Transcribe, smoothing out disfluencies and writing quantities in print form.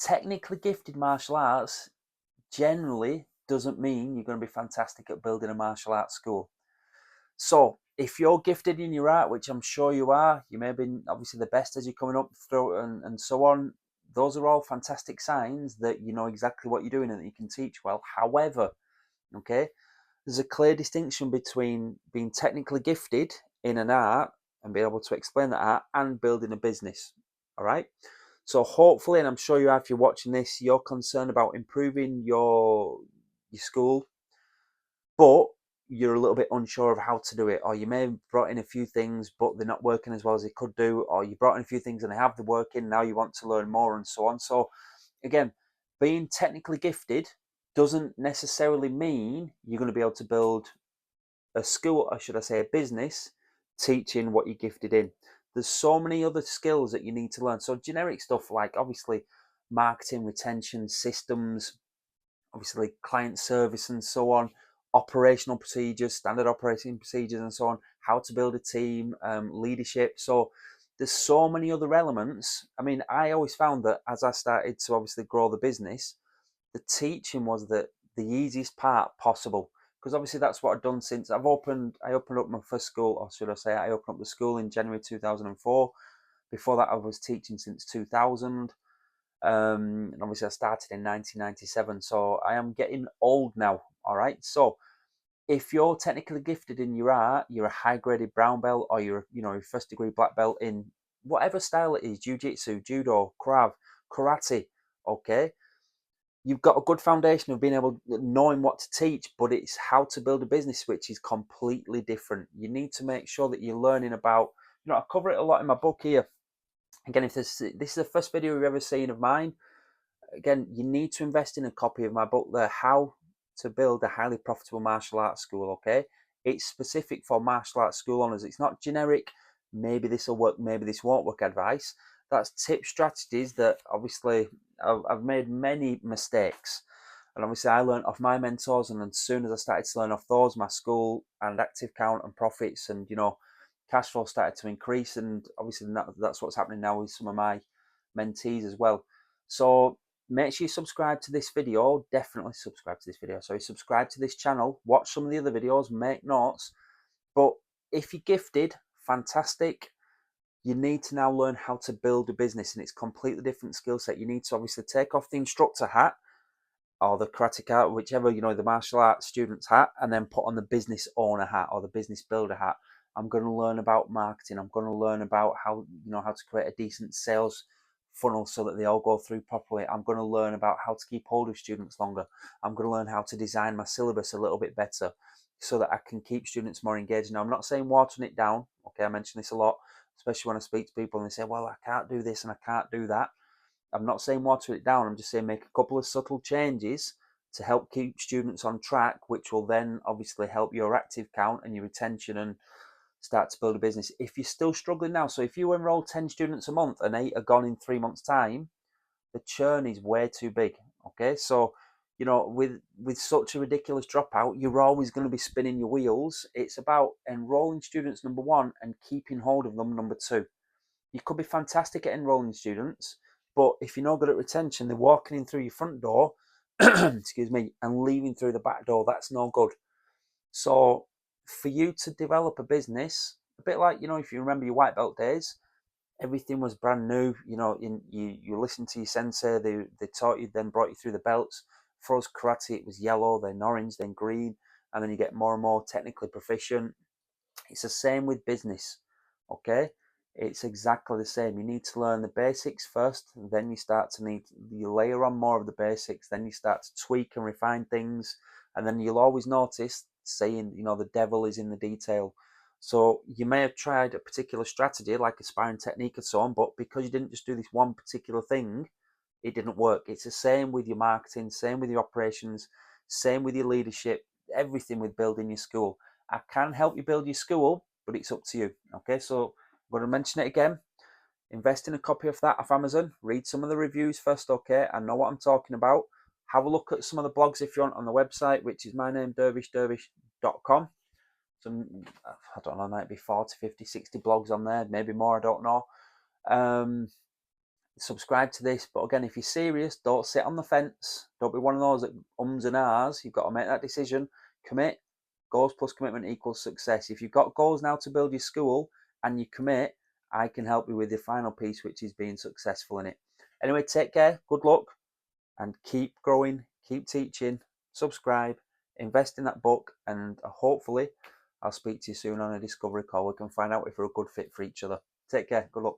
Technically gifted martial arts generally doesn't mean you're going to be fantastic at building a martial arts school. So if you're gifted in your art, which I'm sure you are, you may have been obviously the best as you're coming up through and so on. Those are all fantastic signs that you know exactly what you're doing and that you can teach well. However, okay, there's a clear distinction between being technically gifted in an art and being able to explain that art and building a business. All right. So hopefully, and I'm sure you are if you're watching this, you're concerned about improving your school, but you're a little bit unsure of how to do it, or you may have brought in a few things but they're not working as well as they could do, or you brought in a few things and they have the working, now you want to learn more and so on. So again, being technically gifted doesn't necessarily mean you're going to be able to build a school, or should I say a business, teaching what you're gifted in. There's so many other skills that you need to learn. So generic stuff like obviously marketing, retention, systems, obviously client service and so on, operational procedures, standard operating procedures and so on, how to build a team, leadership. So there's so many other elements. I mean, I always found that as I started to obviously grow the business, the teaching was the easiest part possible, because obviously that's what I've done since I opened up my first school, or should I say I opened up the school in January 2004. Before that I was teaching since 2000. And obviously I started in 1997, so I am getting old now. All right, so if you're technically gifted in your art, you're a high graded brown belt, or you're a first degree black belt in whatever style it is, jiu-jitsu, judo, krav, karate, okay, you've got a good foundation of being able knowing what to teach, but it's how to build a business, which is completely different. You need to make sure that you're learning about, I cover it a lot in my book here. Again, if this is the first video you've ever seen of mine, again, you need to invest in a copy of my book there, How to Build a Highly Profitable Martial Arts School. Okay, it's specific for martial arts school owners. It's not generic, maybe this will work, maybe this won't work advice. That's tips, strategies that obviously I've made many mistakes, and obviously I learned off my mentors, and as soon as I started to learn off those, my school and active count and profits and cash flow started to increase. And obviously that's what's happening now with some of my mentees as well. So make sure you subscribe to this video. Definitely subscribe to this video. So subscribe to this channel, watch some of the other videos, make notes. But if you're gifted, fantastic. You need to now learn how to build a business, and it's a completely different skill set. You need to obviously take off the instructor hat or the karate hat, whichever, the martial arts student's hat, and then put on the business owner hat or the business builder hat. I'm going to learn about marketing. I'm going to learn about how to create a decent sales funnel so that they all go through properly. I'm going to learn about how to keep hold of students longer. I'm going to learn how to design my syllabus a little bit better so that I can keep students more engaged. Now, I'm not saying watering it down. Okay, I mention this a lot, especially when I speak to people and they say, well, I can't do this and I can't do that. I'm not saying water it down. I'm just saying make a couple of subtle changes to help keep students on track, which will then obviously help your active count and your retention and start to build a business. If you're still struggling now, so if you enroll 10 students a month and 8 are gone in 3 months' time, the churn is way too big. Okay, so with such a ridiculous dropout, you're always going to be spinning your wheels. It's about enrolling students, number one, and keeping hold of them, number two. You could be fantastic at enrolling students, but if you're not good at retention, they're walking in through your front door, excuse me, and leaving through the back door. That's no good. So for you to develop a business, a bit like, if you remember your white belt days, everything was brand new. You listened to your sensei, they taught you, then brought you through the belts. For us, karate, it was yellow, then orange, then green, and then you get more and more technically proficient. It's the same with business, okay? It's exactly the same. You need to learn the basics first, then you layer on more of the basics, then you start to tweak and refine things, and then you'll always notice saying, the devil is in the detail. So you may have tried a particular strategy like a sparring technique and so on, but because you didn't just do this one particular thing, it didn't work. It's the same with your marketing, same with your operations, same with your leadership, everything with building your school. I can help you build your school, but it's up to you. Okay, so I'm going to mention it again. Invest in a copy of that off Amazon. Read some of the reviews first, okay? I know what I'm talking about. Have a look at some of the blogs if you want on the website, which is my name, dervishdervish.com. I don't know, might be 40, 50, 60 blogs on there, maybe more, I don't know. subscribe to this. But again, if you're serious, don't sit on the fence. Don't be one of those that ums and ahs. You've got to make that decision. Commit. Goals plus commitment equals success. If you've got goals now to build your school and you commit, I can help you with the final piece, which is being successful in it. Anyway, take care. Good luck. And keep growing, keep teaching, subscribe, invest in that book, and hopefully I'll speak to you soon on a discovery call. We can find out if we're a good fit for each other. Take care. Good luck.